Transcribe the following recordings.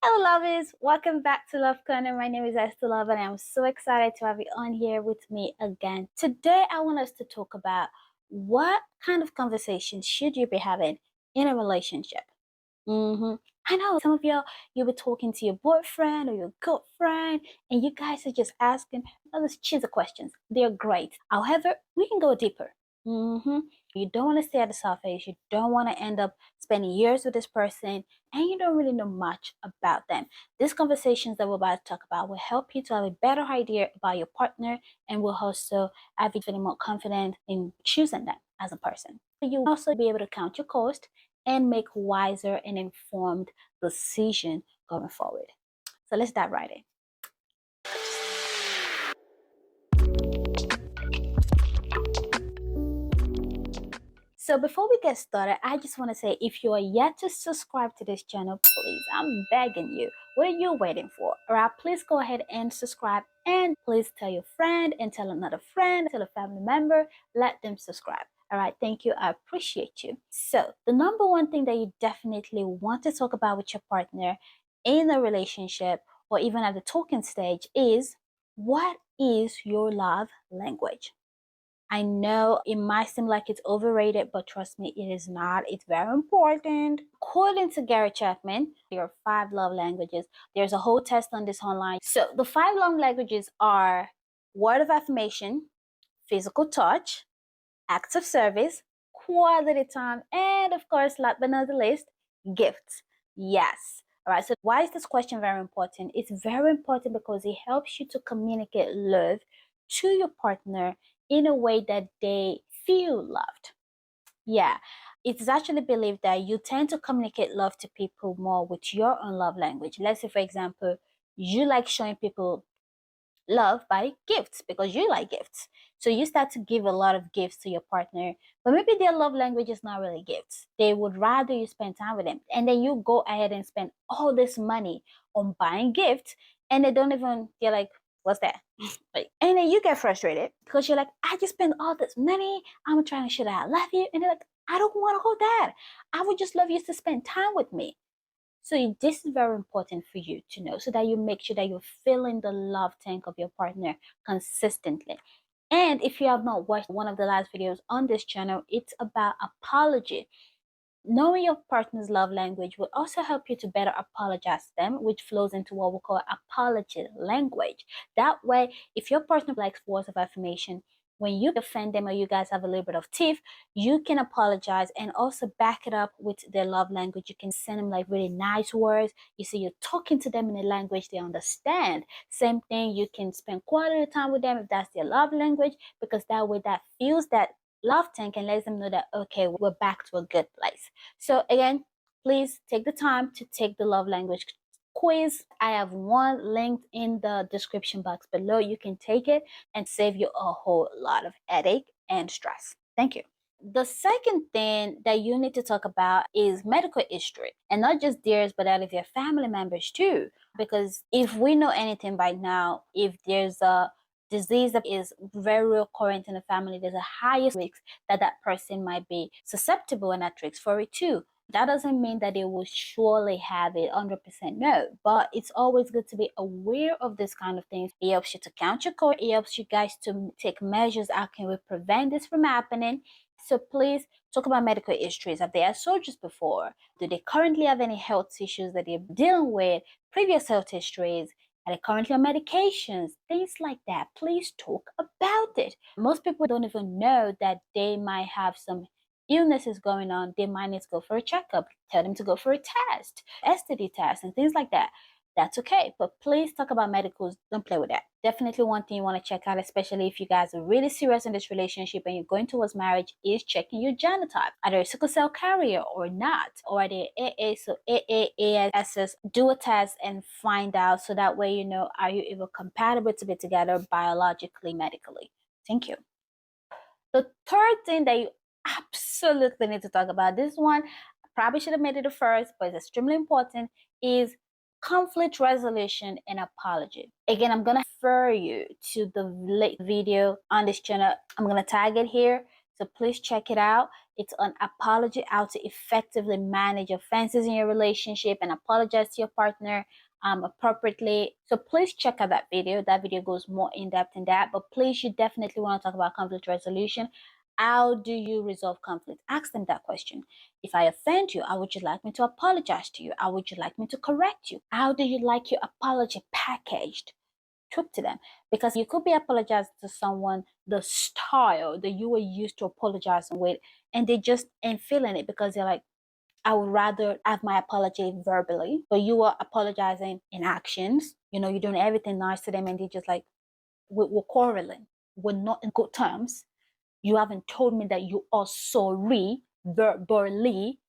Hello, lovers. Welcome back to Love Corner. My name is Esther Love, and I'm so excited to have you on here with me again. Today, I want us to talk about what kind of conversations should you be having in a relationship. I know some of you'll be talking to your boyfriend or your girlfriend, and you guys are just asking all those cheesy questions. They're great. However, we can go deeper. You don't want to stay at the surface. You don't want to end up spending years with this person, and you don't really know much about them. These conversations that we're about to talk about will help you to have a better idea about your partner, and will also have you feeling more confident in choosing them as a person. You'll also be able to count your cost and make wiser and informed decision going forward. So let's dive right in. So before we get started, I just want to say, if you are yet to subscribe to this channel, please, I'm begging you. What are you waiting for? All right, please go ahead and subscribe, and please tell your friend and tell another friend, tell a family member, let them subscribe. All right, thank you. I appreciate you. So the number one thing that you definitely want to talk about with your partner in a relationship or even at the talking stage is, what is your love language? I know it might seem like it's overrated, but trust me, it is not. It's very important. According to Gary Chapman, there are 5 love languages. There's a whole test on this online. So the 5 love languages are word of affirmation, physical touch, acts of service, quality time, and of course, last but not the least, gifts. Yes. All right. So why is this question very important? It's very important because it helps you to communicate love to your partner in a way that they feel loved. Yeah. It's actually believed that you tend to communicate love to people more with your own love language. Let's say, for example, you like showing people love by gifts because you like gifts. So you start to give a lot of gifts to your partner, but maybe their love language is not really gifts. They would rather you spend time with them. And then you go ahead and spend all this money on buying gifts, and they're like, what's that? Like, and then you get frustrated because you're like, I just spent all this money. I'm trying to show that I love you. And they're like, I don't want to hold that. I would just love you to spend time with me. So this is very important for you to know so that you make sure that you're filling the love tank of your partner consistently. And if you have not watched one of the last videos on this channel, it's about apology. Knowing your partner's love language will also help you to better apologize to them, which flows into what we call apology language. That way, if your partner likes words of affirmation, when you offend them or you guys have a little bit of tiff, you can apologize and also back it up with their love language. You can send them like really nice words. You see, you're talking to them in a language they understand. Same thing, you can spend quality time with them if that's their love language, because that way that feels that love tank and lets them know that, okay, we're back to a good place. So again, please take the time to take the love language quiz. I have one linked in the description box below. You can take it and save you a whole lot of headache and stress. Thank you. The second thing that you need to talk about is medical history, and not just theirs, but that of your family members too. Because if we know anything by now, if there's a disease that is very recurrent in the family, there's a highest risk that that person might be susceptible and at risk for it too. That doesn't mean that they will surely have it 100%, no, but it's always good to be aware of this kind of things. It helps you to count your cost. It helps you guys to take measures. How can we prevent this from happening? So please talk about medical histories. Have they had surgeries before? Do they currently have any health issues that they're dealing with? Previous health histories? Are they currently on medications? Things like that. Please talk about it. Most people don't even know that they might have some illnesses going on. They might need to go for a checkup. Tell them to go for a test, STD test, and things like that. That's okay. But please talk about medicals. Don't play with that. Definitely one thing you want to check out, especially if you guys are really serious in this relationship and you're going towards marriage, is checking your genotype. Are they a sickle cell carrier or not? Or are they AA? So AAASS, do a test and find out, so that way you know, are you even compatible to be together biologically, medically. Thank you. The third thing that you absolutely need to talk about, this one I probably should have made it the first, but it's extremely important, is conflict resolution and apology. Again, I'm gonna refer you to the video on this channel. I'm gonna tag it here, so please check it out. It's an apology, how to effectively manage offenses in your relationship and apologize to your partner appropriately. So please check out that video. That video goes more in depth in that. But please, you definitely want to talk about conflict resolution. How do you resolve conflict? Ask them that question. If I offend you, how would you like me to apologize to you? How would you like me to correct you? How do you like your apology packaged? Talk to them, because you could be apologizing to someone the style that you were used to apologizing with, and they just ain't feeling it because they're like, I would rather have my apology verbally, but you are apologizing in actions. You're doing everything nice to them, and they just like, we're quarreling. We're not in good terms. You haven't told me that you are sorry verbally,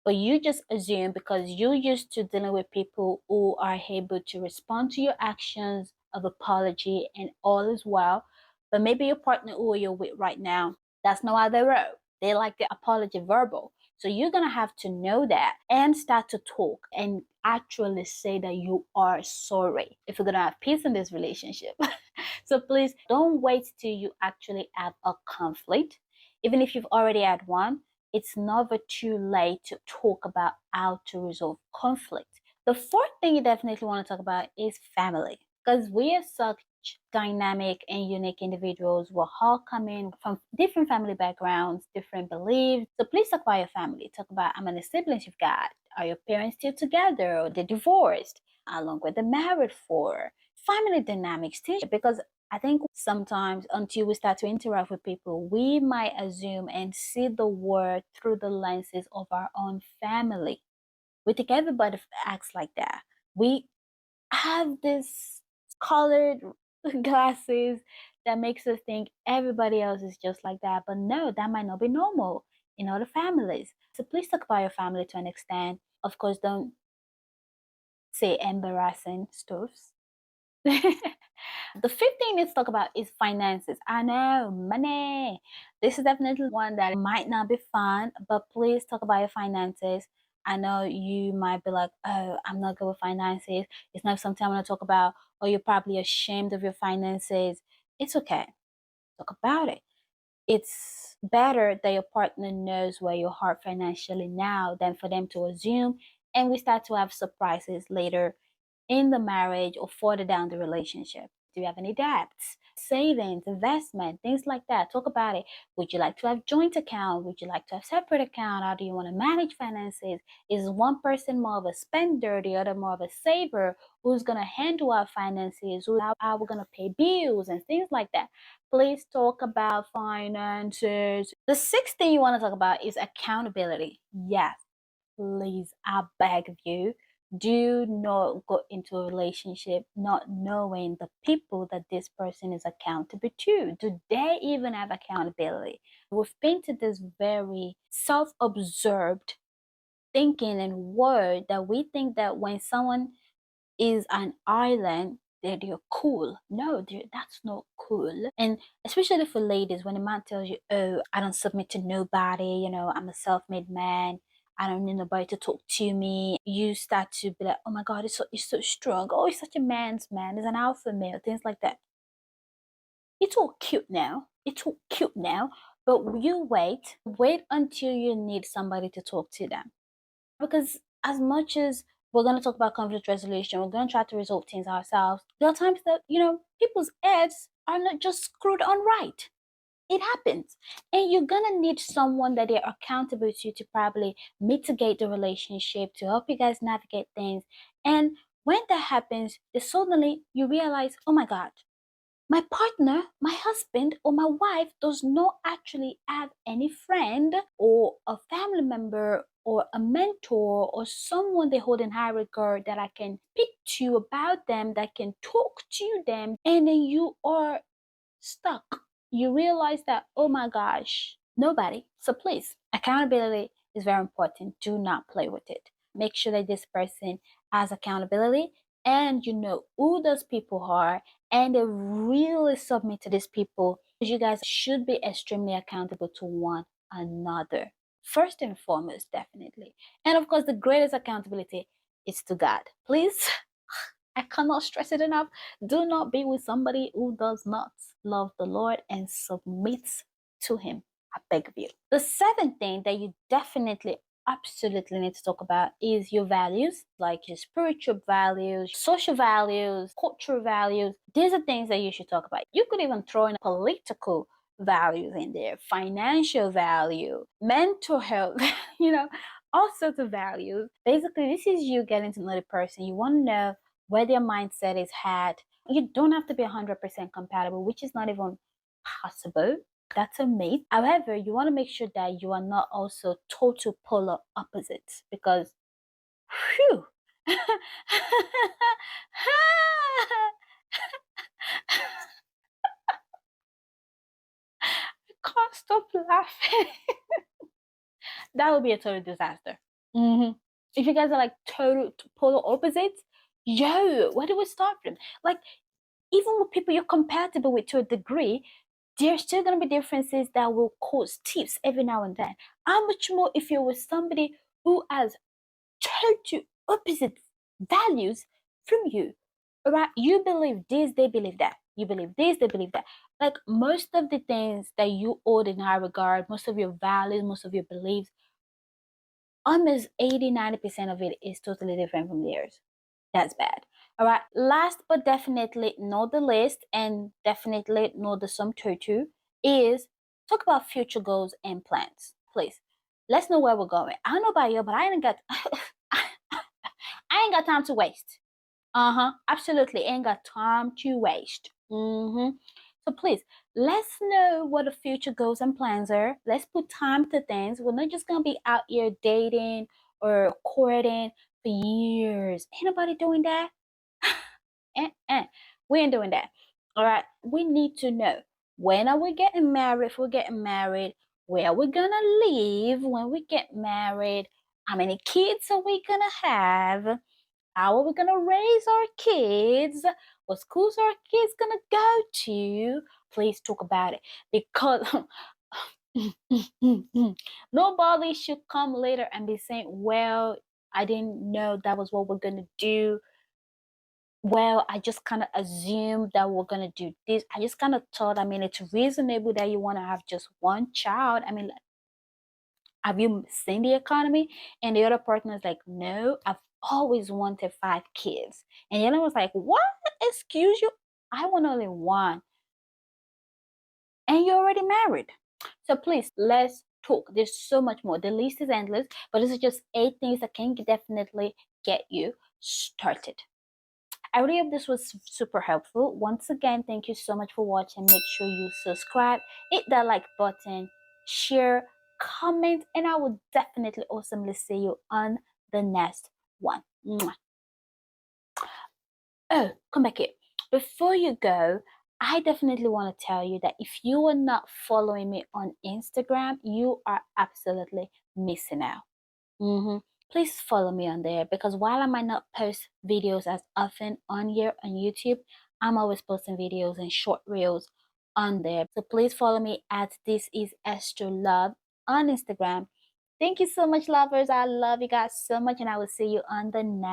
but you just assume because you're used to dealing with people who are able to respond to your actions of apology and all is well. But maybe your partner who you're with right now, that's not how they roll. They like the apology verbal. So you're going to have to know that and start to talk and actually say that you are sorry if you're going to have peace in this relationship. So please don't wait till you actually have a conflict. Even if you've already had one, it's never too late to talk about how to resolve conflict. The fourth thing you definitely want to talk about is family, because we are such dynamic and unique individuals. We're all coming from different family backgrounds, different beliefs. So please talk about your family. Talk about how many siblings you've got. Are your parents still together or they're divorced? How long were they married for? Family dynamics too, because I think sometimes until we start to interact with people, we might assume and see the world through the lenses of our own family. We think everybody acts like that. We have this colored glasses that makes us think everybody else is just like that. But no, that might not be normal in other families. So please talk about your family to an extent. Of course, don't say embarrassing stuffs. The fifth thing let's talk about is finances. I know, money. This is definitely one that might not be fun, but please talk about your finances. I know you might be like, oh, I'm not good with finances. It's not something I want to talk about, or you're probably ashamed of your finances. It's okay. Talk about it. It's better that your partner knows where your heart financially now than for them to assume and we start to have surprises later in the marriage or further down the relationship. Do you have any debts? Savings, investment, things like that. Talk about it. Would you like to have joint account? Would you like to have separate account? How do you want to manage finances? Is one person more of a spender, the other more of a saver? Who's going to handle our finances? How we're going to pay bills and things like that. Please talk about finances. The sixth thing you want to talk about is accountability. Yes, please, I beg of you, do not go into a relationship not knowing the people that this person is accountable to. Do they even have accountability? We've painted this very self-absorbed thinking and word that we think that when someone is an island, they're cool. No, that's not cool. And especially for ladies, when a man tells you, oh, I don't submit to nobody, I'm a self-made man, I don't need nobody to talk to me, you start to be like, oh my God, he's so strong. Oh, he's such a man's man. He's an alpha male, things like that. It's all cute now. It's all cute now. But you wait until you need somebody to talk to them. Because as much as we're going to talk about conflict resolution, we're going to try to resolve things ourselves. There are times that, people's heads are not just screwed on right. It happens. And you're going to need someone that they're accountable to probably mitigate the relationship, to help you guys navigate things. And when that happens, suddenly you realize, oh my God, my partner, my husband, or my wife does not actually have any friend or a family member or a mentor or someone they hold in high regard that I can speak to about them, that can talk to them, and then you are stuck. You realize that, oh my gosh, nobody. So please, accountability is very important. Do not play with it. Make sure that this person has accountability and you know who those people are and they really submit to these people. You guys should be extremely accountable to one another. First and foremost, definitely. And of course, the greatest accountability is to God. Please, I cannot stress it enough. Do not be with somebody who does not love the Lord and submits to Him. I beg of you. The seventh thing that you definitely absolutely need to talk about is your values, like your spiritual values, social values, cultural values. These are things that you should talk about. You could even throw in political values in there, financial value, mental health, you know, all sorts of values. Basically, this is you getting to know the person. You want to know where their mindset is at. You don't have to be 100% compatible, which is not even possible. That's a myth. However, you want to make sure that you are not also total polar opposites because, whew, I can't stop laughing. That would be a total disaster. If you guys are like total polar opposites, yo, where do we start from? Like, even with people you're compatible with to a degree, there's still going to be differences that will cause tiffs every now and then. How much more if you're with somebody who has total opposite values from you? All right, you believe this, they believe that. You believe this, they believe that. Like most of the things that you hold in high regard, most of your values, most of your beliefs, almost 80-90% of it is totally different from theirs. That's bad. All right. Last but definitely not the least, and definitely not the sum total, is talk about future goals and plans. Please, let's know where we're going. I don't know about you, but I ain't got I ain't got time to waste. Absolutely, ain't got time to waste. So please, let's know what the future goals and plans are. Let's put time to things. We're not just gonna be out here dating or courting for years. Ain't nobody doing that. We ain't doing that. All right. We need to know when are we getting married, if we're getting married, where are we gonna live when we get married, how many kids are we gonna have, how are we gonna raise our kids, what schools are our kids gonna go to. Please talk about it because nobody should come later and be saying, well, I didn't know that was what we're gonna do. Well, I just kind of assumed that we're gonna do this. I just kind of thought, I mean, it's reasonable that you want to have just one child. I mean, like, have you seen the economy? And the other partner is like, no, I've always wanted 5 kids. And the other was like, what? Excuse you? I want only one. And you're already married. So please, let's talk. There's so much more. The list is endless, but this is just 8 things that can definitely get you started. I really hope this was super helpful. Once again, thank you so much for watching. Make sure you subscribe, hit that like button, share, comment, and I will definitely awesomely see you on the next one. Mwah. Oh, come back here. Before you go, I definitely want to tell you that if you are not following me on Instagram, you are absolutely missing out. Please follow me on there because while I might not post videos as often on here on YouTube, I'm always posting videos and short reels on there. So please follow me at This Is Esther Love on Instagram. Thank you so much, lovers. I love you guys so much, and I will see you on the next